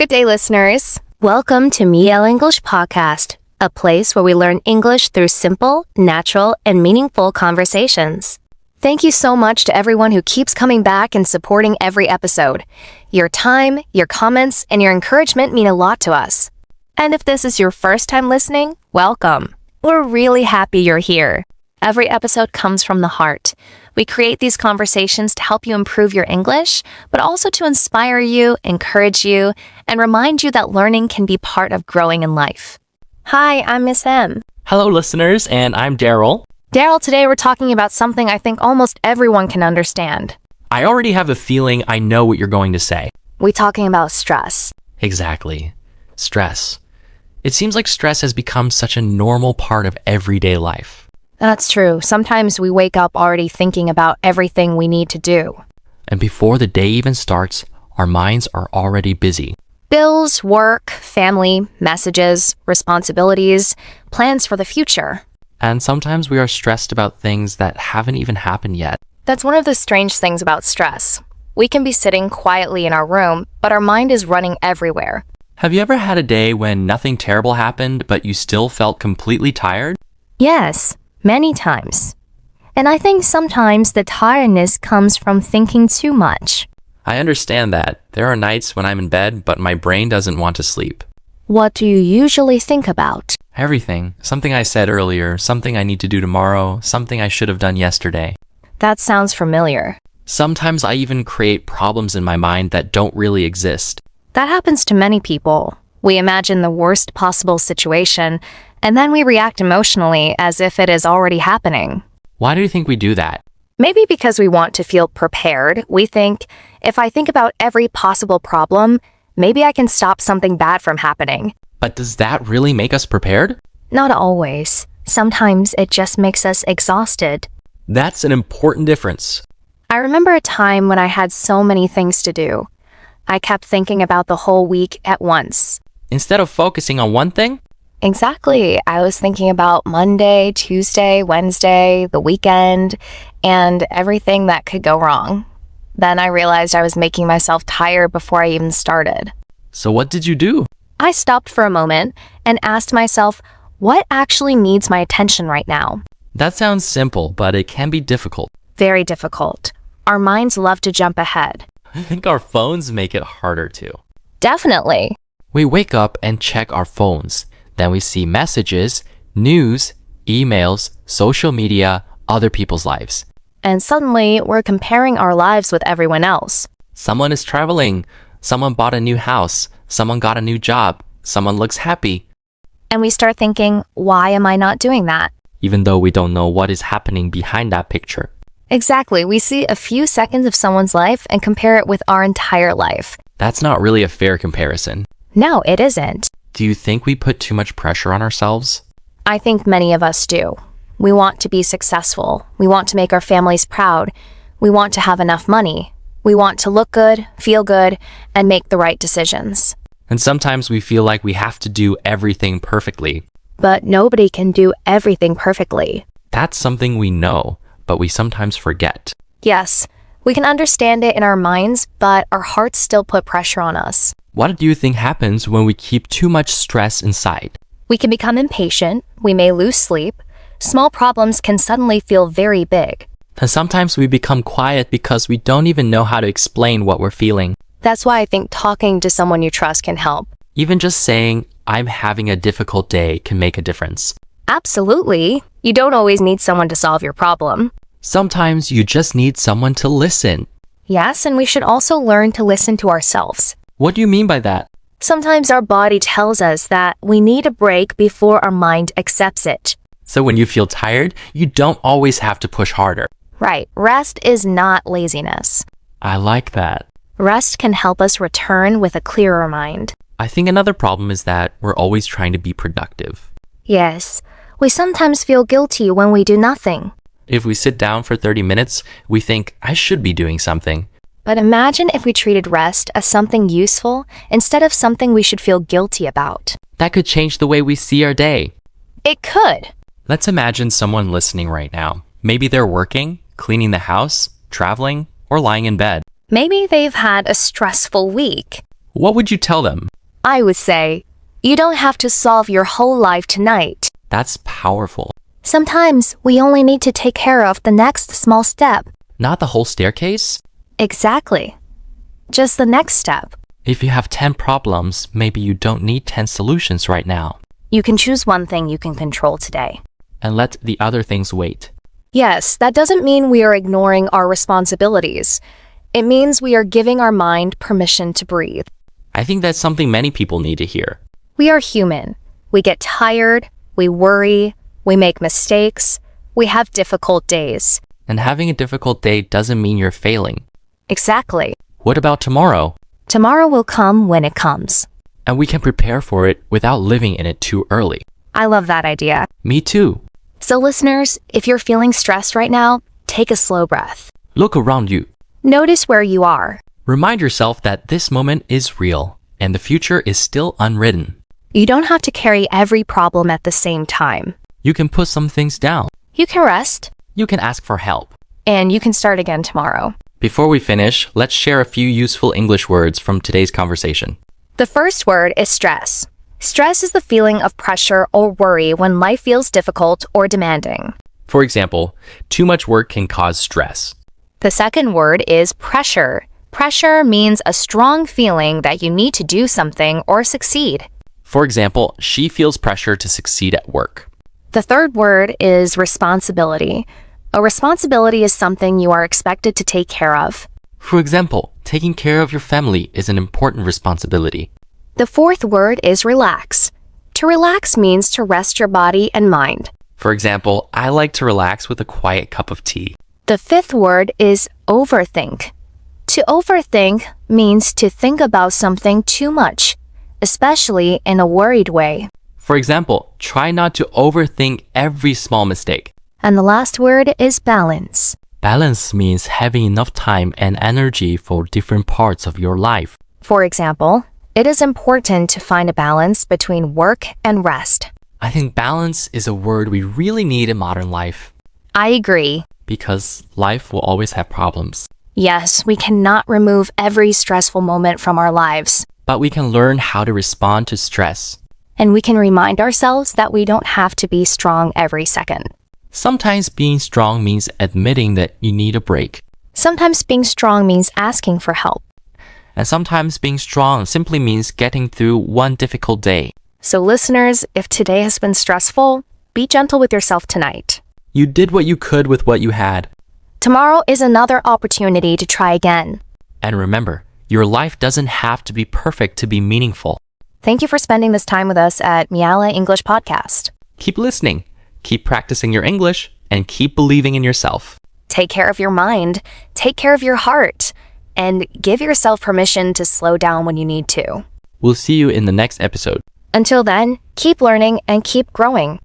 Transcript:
Good day, listeners. Welcome to Miel English Podcast, a place where we learn English through simple, natural, and meaningful conversations. Thank you so much to everyone who keeps coming back and supporting every episode. Your time, your comments, and your encouragement mean a lot to us. And if this is your first time listening, welcome. We're really happy you're here. Every episode comes from the heart. We create these conversations to help you improve your English, but also to inspire you, encourage you, and remind you that learning can be part of growing in life. Hi, I'm Miss M. Hello, listeners, and I'm Daryl. Daryl, today we're talking about something I think almost everyone can understand. I already have a feeling I know what you're going to say. We're talking about stress. Exactly. Stress. It seems like stress has become such a normal part of everyday life. That's true. Sometimes we wake up already thinking about everything we need to do. And before the day even starts, our minds are already busy. Bills, work, family, messages, responsibilities, plans for the future. And sometimes we are stressed about things that haven't even happened yet. That's one of the strange things about stress. We can be sitting quietly in our room, but our mind is running everywhere. Have you ever had a day when nothing terrible happened, but you still felt completely tired? Yes, many times. And I think sometimes the tiredness comes from thinking too much. I understand that. There are nights when I'm in bed, but my brain doesn't want to sleep. What do you usually think about? Everything. Something I said earlier, something I need to do tomorrow, something I should have done yesterday. That sounds familiar. Sometimes I even create problems in my mind that don't really exist. That happens to many people. We imagine the worst possible situation, and then we react emotionally as if it is already happening. Why do you think we do that? Maybe because we want to feel prepared. We think, if I think about every possible problem, maybe I can stop something bad from happening. But does that really make us prepared? Not always. Sometimes it just makes us exhausted. That's an important difference. I remember a time when I had so many things to do. I kept thinking about the whole week at once. Instead of focusing on one thing? Exactly. I was thinking about Monday, Tuesday, Wednesday, the weekend, and everything that could go wrong. Then I realized I was making myself tired before I even started. So what did you do? I stopped for a moment and asked myself, what actually needs my attention right now? That sounds simple, but it can be difficult. Very difficult. Our minds love to jump ahead. I think our phones make it harder too. Definitely. We wake up and check our phones. Then we see messages, news, emails, social media, other people's lives. And suddenly, we're comparing our lives with everyone else. Someone is traveling. Someone bought a new house. Someone got a new job. Someone looks happy. And we start thinking, why am I not doing that? Even though we don't know what is happening behind that picture. Exactly. We see a few seconds of someone's life and compare it with our entire life. That's not really a fair comparison. No, it isn't. Do you think we put too much pressure on ourselves? I think many of us do. We want to be successful. We want to make our families proud. We want to have enough money. We want to look good, feel good, and make the right decisions. And sometimes we feel like we have to do everything perfectly. But nobody can do everything perfectly. That's something we know, but we sometimes forget. Yes, we can understand it in our minds, but our hearts still put pressure on us. What do you think happens when we keep too much stress inside? We can become impatient. We may lose sleep. Small problems can suddenly feel very big. And sometimes we become quiet because we don't even know how to explain what we're feeling. That's why I think talking to someone you trust can help. Even just saying, I'm having a difficult day can make a difference. Absolutely. You don't always need someone to solve your problem. Sometimes you just need someone to listen. Yes, and we should also learn to listen to ourselves. What do you mean by that? Sometimes our body tells us that we need a break before our mind accepts it. So when you feel tired, you don't always have to push harder. Right. Rest is not laziness. I like that. Rest can help us return with a clearer mind. I think another problem is that we're always trying to be productive. Yes. We sometimes feel guilty when we do nothing. If we sit down for 30 minutes, we think, I should be doing something. But imagine if we treated rest as something useful instead of something we should feel guilty about. That could change the way we see our day. It could. Let's imagine someone listening right now. Maybe they're working, cleaning the house, traveling, or lying in bed. Maybe they've had a stressful week. What would you tell them? I would say, you don't have to solve your whole life tonight. That's powerful. Sometimes we only need to take care of the next small step. Not the whole staircase? Exactly. Just the next step. If you have 10 problems, maybe you don't need 10 solutions right now. You can choose one thing you can control today. And let the other things wait. Yes, that doesn't mean we are ignoring our responsibilities. It means we are giving our mind permission to breathe. I think that's something many people need to hear. We are human. We get tired, we worry, we make mistakes, we have difficult days. And having a difficult day doesn't mean you're failing. Exactly. What about tomorrow? Tomorrow will come when it comes. And we can prepare for it without living in it too early. I love that idea. Me too. So listeners, if you're feeling stressed right now, take a slow breath. Look around you. Notice where you are. Remind yourself that this moment is real and the future is still unwritten. You don't have to carry every problem at the same time. You can put some things down. You can rest, You can ask for help. and you can start again tomorrow. Before we finish, let's share a few useful English words from today's conversation. The first word is stress. Stress is the feeling of pressure or worry when life feels difficult or demanding. For example, too much work can cause stress. The second word is pressure. Pressure means a strong feeling that you need to do something or succeed. For example, she feels pressure to succeed at work. The third word is responsibility. A responsibility is something you are expected to take care of. For example, taking care of your family is an important responsibility. The fourth word is relax. To relax means to rest your body and mind. For example, I like to relax with a quiet cup of tea. The fifth word is overthink. To overthink means to think about something too much, especially in a worried way. For example, try not to overthink every small mistake. And the last word is balance. Balance means having enough time and energy for different parts of your life. For example, it is important to find a balance between work and rest. I think balance is a word we really need in modern life I agree. because life will always have problems. Yes, we cannot remove every stressful moment from our lives. But we can learn how to respond to stress. And we can remind ourselves that we don't have to be strong every second. Sometimes being strong means admitting that you need a break. Sometimes being strong means asking for help. And sometimes being strong simply means getting through one difficult day. So listeners, if today has been stressful, be gentle with yourself tonight. You did what you could with what you had. Tomorrow is another opportunity to try again. And remember, your life doesn't have to be perfect to be meaningful. Thank you for spending this time with us at Miala English Podcast. Keep listening, keep practicing your English, and keep believing in yourself. Take care of your mind, take care of your heart, and give yourself permission to slow down when you need to. We'll see you in the next episode. Until then, keep learning and keep growing.